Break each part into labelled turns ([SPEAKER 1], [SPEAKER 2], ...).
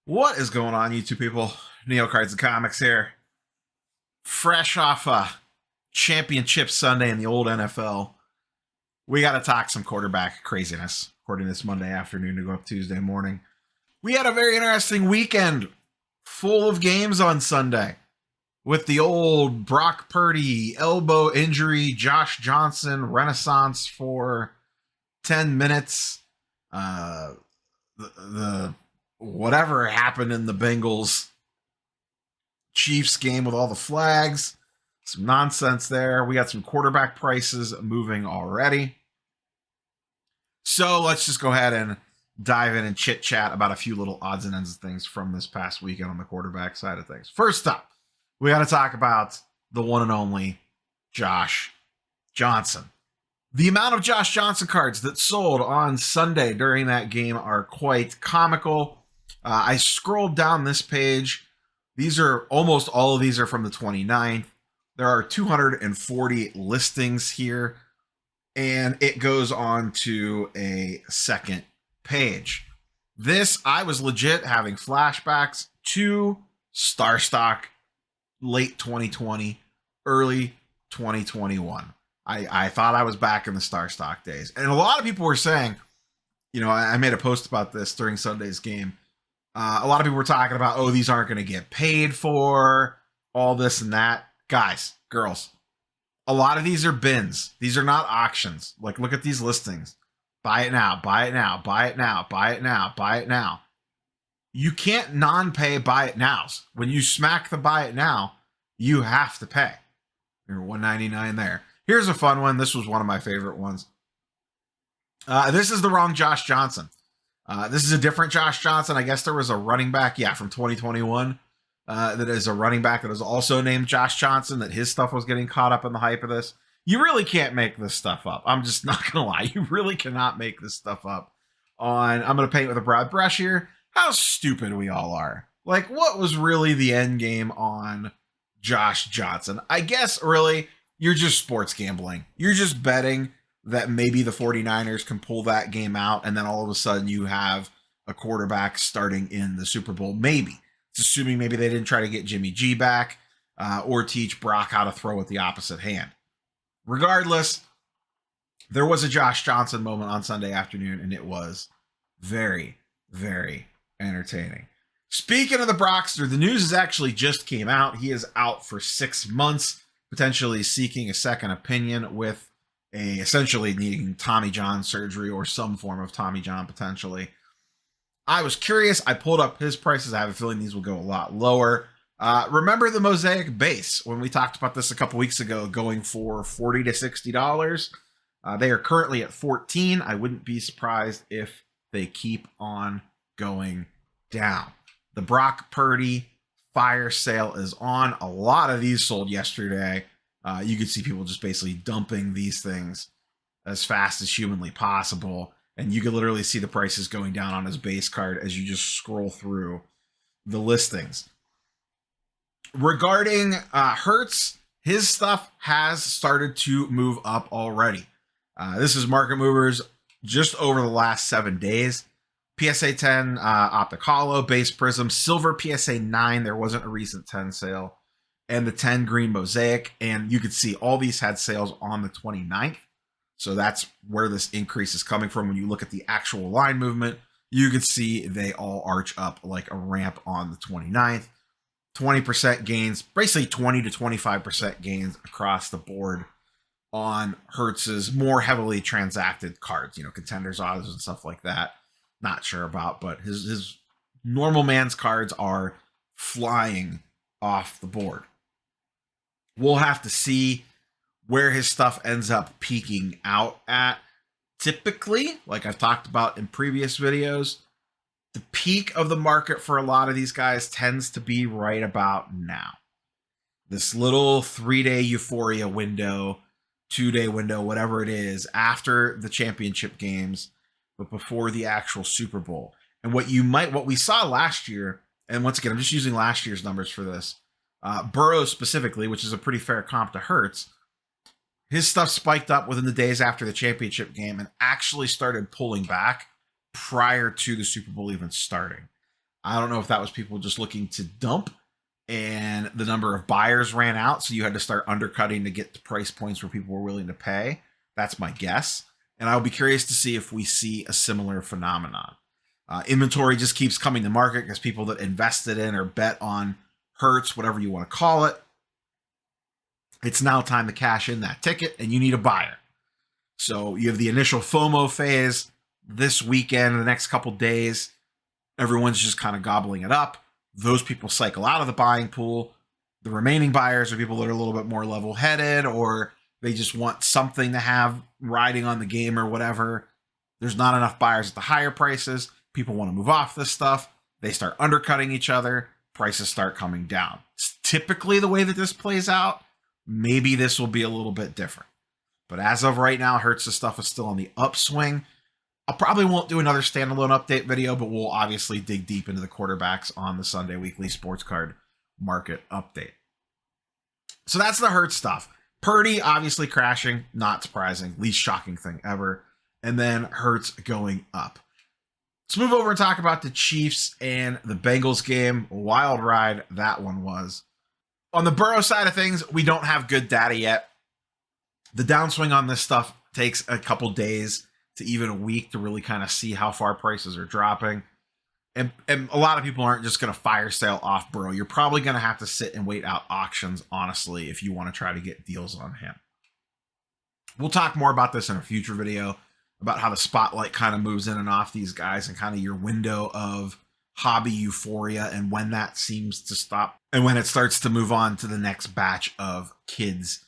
[SPEAKER 1] What is going on, YouTube people? Neo Cards and Comics here. Fresh off a championship Sunday in the old NFL. We got to talk some quarterback craziness, according to this Monday afternoon to go up Tuesday morning. We had a very interesting weekend full of games on Sunday with the old Brock Purdy elbow injury, Josh Johnson renaissance for 10 minutes. The whatever happened in the Bengals Chiefs game with all the flags, some nonsense there. We got some quarterback prices moving already. So let's just go ahead and dive in and chit chat about a few little odds and ends of things from this past weekend on the quarterback side of things. First up, we got to talk about the one and only Josh Johnson. The amount of Josh Johnson cards that sold on Sunday during that game are quite comical. I scrolled down this page. These are almost all of these are from the 29th. There are 240 listings here, and it goes on to a second page. This, I was legit having flashbacks to Star Stock late 2020, early 2021. I thought I was back in the Star Stock days. And a lot of people were saying, I made a post about this during Sunday's game. A lot of people were talking about, these aren't going to get paid for, all this and that. Guys, girls, a lot of these are bins. These are not auctions. Like, look at these listings. Buy it now, buy it now, buy it now, buy it now, buy it now. You can't non-pay buy it nows. When you smack the buy it now, you have to pay. You're $199 there. Here's a fun one. This was one of my favorite ones. This is the wrong Josh Johnson. This is a different Josh Johnson. I guess there was a running back, from 2021, that is a running back that is also named Josh Johnson, that his stuff was getting caught up in the hype of this. You really can't make this stuff up. I'm just not going to lie. You really cannot make this stuff up. I'm going to paint with a broad brush here. How stupid we all are. Like, what was really the end game on Josh Johnson? I guess, really, you're just sports gambling. You're just betting that maybe the 49ers can pull that game out, and then all of a sudden you have a quarterback starting in the Super Bowl. Maybe. It's assuming maybe they didn't try to get Jimmy G back or teach Brock how to throw with the opposite hand. Regardless, there was a Josh Johnson moment on Sunday afternoon, and it was very, very entertaining. Speaking of the Brockster, the news has actually just came out. He is out for 6 months, potentially seeking a second opinion with essentially needing Tommy John surgery or some form of Tommy John potentially. I was curious. I pulled up his prices. I have a feeling these will go a lot lower. Remember the Mosaic base when we talked about this a couple weeks ago, going for $40 to $60? They are currently at $14. I wouldn't be surprised if they keep on going down. The Brock Purdy fire sale is on. A lot of these sold yesterday. You could see people just basically dumping these things as fast as humanly possible. And you could literally see the prices going down on his base card as you just scroll through the listings. Regarding Hurts, his stuff has started to move up already. This is Market Movers just over the last 7 days. PSA 10 Optic Hollow, Base Prism, Silver PSA 9. There wasn't a recent 10 sale. And the 10 Green Mosaic. And you could see all these had sales on the 29th. So that's where this increase is coming from. When you look at the actual line movement, you could see they all arch up like a ramp on the 29th. 20% gains, basically 20 to 25% gains across the board on Hertz's more heavily transacted cards, contenders, odds, and stuff like that. Not sure about, but his normal man's cards are flying off the board. We'll have to see where his stuff ends up peaking out at. Typically, like I've talked about in previous videos, the peak of the market for a lot of these guys tends to be right about now. This little 3-day euphoria window, 2-day window, whatever it is, after the championship games, but before the actual Super Bowl. And what we saw last year, and once again, I'm just using last year's numbers for this, Burrow specifically, which is a pretty fair comp to Hurts, his stuff spiked up within the days after the championship game and actually started pulling back prior to the Super Bowl even starting. I don't know if that was people just looking to dump and the number of buyers ran out, so you had to start undercutting to get to price points where people were willing to pay. That's my guess. And I'll be curious to see if we see a similar phenomenon. Inventory just keeps coming to market because people that invested in or bet on Hurts, whatever you want to call it, it's now time to cash in that ticket, and you need a buyer. So you have the initial FOMO phase this weekend, the next couple days. Everyone's just kind of gobbling it up. Those people cycle out of the buying pool. The remaining buyers are people that are a little bit more level-headed, or they just want something to have riding on the game or whatever. There's not enough buyers at the higher prices. People want to move off this stuff. They start undercutting each other. Prices start coming down. It's typically the way that this plays out. Maybe this will be a little bit different. But as of right now, Hurts' stuff is still on the upswing. I probably won't do another standalone update video, but we'll obviously dig deep into the quarterbacks on the Sunday Weekly Sports Card Market Update. So that's the Hurts stuff. Purdy obviously crashing, not surprising, least shocking thing ever. And then Hurts going up. Let's move over and talk about the Chiefs and the Bengals game. Wild ride that one was. On the Burrow side of things, we don't have good data yet. The downswing on this stuff takes a couple days to even a week to really kind of see how far prices are dropping. And a lot of people aren't just going to fire sale off Burrow. You're probably going to have to sit and wait out auctions, honestly, if you want to try to get deals on him. We'll talk more about this in a future video, about how the spotlight kind of moves in and off these guys and kind of your window of hobby euphoria and when that seems to stop and when it starts to move on to the next batch of kids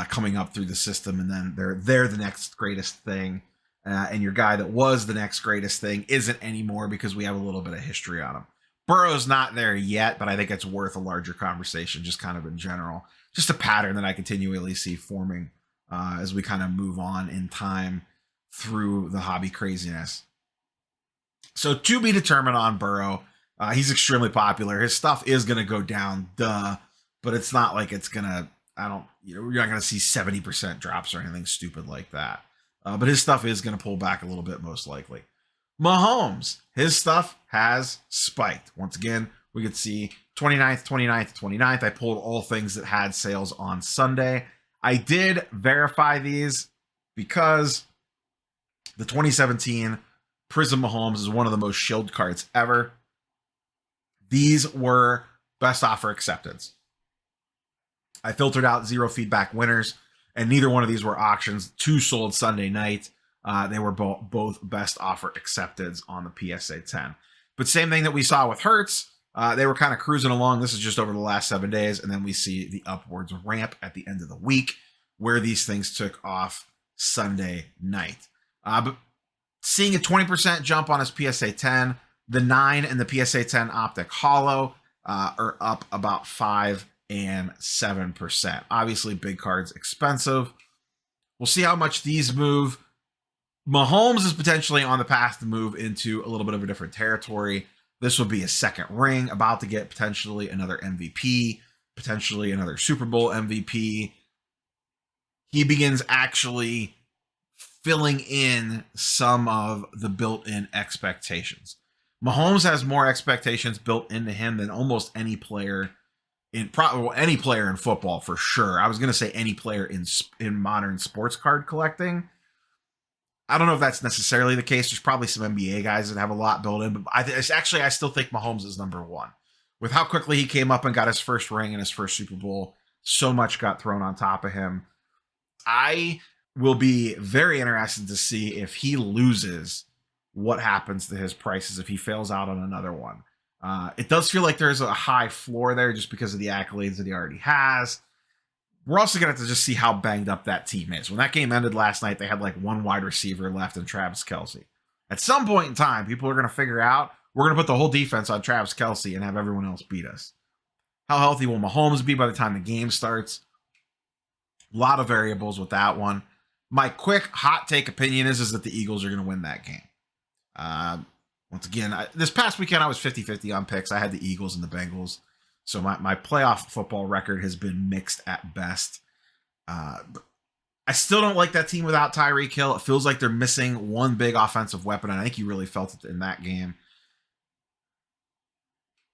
[SPEAKER 1] coming up through the system, and then they're the next greatest thing. And your guy that was the next greatest thing isn't anymore because we have a little bit of history on him. Burrow's not there yet, but I think it's worth a larger conversation just kind of in general. Just a pattern that I continually see forming as we kind of move on in time through the hobby craziness. So to be determined on Burrow. He's extremely popular. His stuff is going to go down, but it's not like it's going to, you're not going to see 70% drops or anything stupid like that. But his stuff is going to pull back a little bit, most likely. Mahomes, his stuff has spiked. Once again, we could see 29th, 29th, 29th. I pulled all things that had sales on Sunday. I did verify these because the 2017 Prism Mahomes is one of the most shilled cards ever. These were best offer acceptance. I filtered out 0 feedback winners, and neither one of these were auctions. 2 sold Sunday night. They were both best offer accepteds on the PSA 10. But same thing that we saw with Hurts. They were kind of cruising along. This is just over the last 7 days. And then we see the upwards ramp at the end of the week where these things took off Sunday night. But seeing a 20% jump on his PSA 10, the 9 and the PSA 10 Optic Hollow are up about 5 and 7%. Obviously, big cards expensive. We'll see how much these move. Mahomes is potentially on the path to move into a little bit of a different territory. This will be a second ring, about to get potentially another MVP, potentially another Super Bowl MVP. He begins actually filling in some of the built-in expectations. Mahomes has more expectations built into him than almost any player in football, for sure. I was going to say any player in modern sports card collecting. I don't know if that's necessarily the case. There's probably some NBA guys that have a lot built in, but I still think Mahomes is number one. With how quickly he came up and got his first ring and his first Super Bowl, so much got thrown on top of him. I will be very interested to see if he loses, what happens to his prices if he fails out on another one. It does feel like there's a high floor there just because of the accolades that he already has. We're also going to have to just see how banged up that team is. When that game ended last night, they had like one wide receiver left in Travis Kelce. At some point in time, people are going to figure out we're going to put the whole defense on Travis Kelce and have everyone else beat us. How healthy will Mahomes be by the time the game starts? A lot of variables with that one. My quick hot take opinion is that the Eagles are going to win that game. Once again, this past weekend I was 50-50 on picks. I had the Eagles and the Bengals. So my playoff football record has been mixed at best. I still don't like that team without Tyreek Hill. It feels like they're missing one big offensive weapon, and I think you really felt it in that game.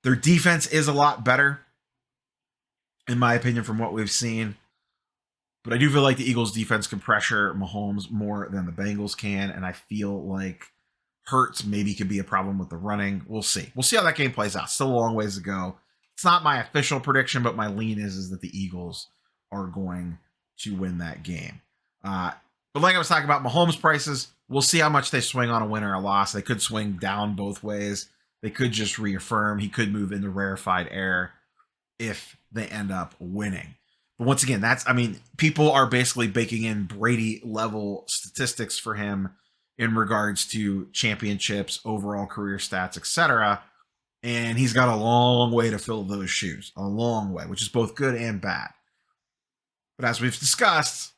[SPEAKER 1] Their defense is a lot better, in my opinion, from what we've seen. But I do feel like the Eagles' defense can pressure Mahomes more than the Bengals can, and I feel like Hurts maybe could be a problem with the running. We'll see. We'll see how that game plays out. Still a long ways to go. It's not my official prediction, but my lean is that the Eagles are going to win that game. But like I was talking about, Mahomes prices, we'll see how much they swing on a win or a loss. They could swing down both ways. They could just reaffirm. He could move into rarefied air if they end up winning. But once again, people are basically baking in Brady level statistics for him in regards to championships, overall career stats, etc. And he's got a long way to fill those shoes, a long way, which is both good and bad. But as we've discussed,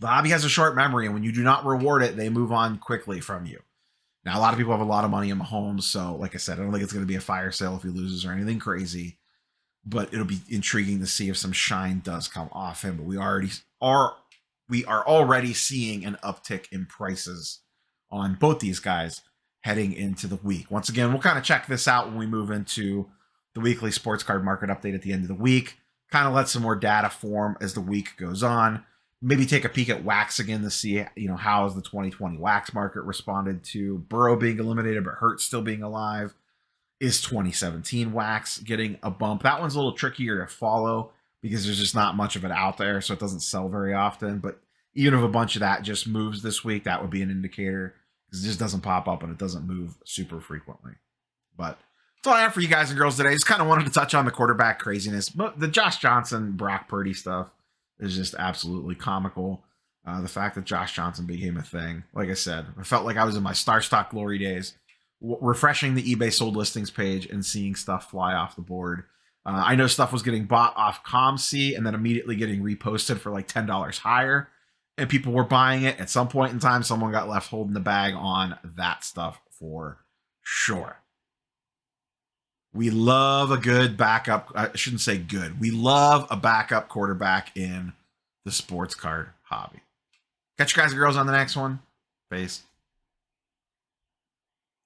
[SPEAKER 1] the hobby has a short memory, and when you do not reward it, they move on quickly from you. Now, a lot of people have a lot of money in Mahomes, so like I said, I don't think it's going to be a fire sale if he loses or anything crazy. But it'll be intriguing to see if some shine does come off him. But we are already seeing an uptick in prices on both these guys heading into the week. Once again, we'll kind of check this out when we move into the weekly sports card market update at the end of the week. Kind of let some more data form as the week goes on. Maybe take a peek at wax again to see, how has the 2020 wax market responded to Burrow being eliminated, but Hurts still being alive. Is 2017 wax getting a bump? That one's a little trickier to follow because there's just not much of it out there, so it doesn't sell very often. But even if a bunch of that just moves this week, that would be an indicator because it just doesn't pop up and it doesn't move super frequently. But that's all I have for you guys and girls today. Just kind of wanted to touch on the quarterback craziness. But the Josh Johnson, Brock Purdy stuff is just absolutely comical. The fact that Josh Johnson became a thing. Like I said, I felt like I was in my Star Stock glory days, refreshing the eBay sold listings page and seeing stuff fly off the board. I know stuff was getting bought off ComC and then immediately getting reposted for like $10 higher, and people were buying it. At some point in time, someone got left holding the bag on that stuff for sure. We love a good backup. I shouldn't say good. We love a backup quarterback in the sports card hobby. Catch you guys and girls on the next one. Peace.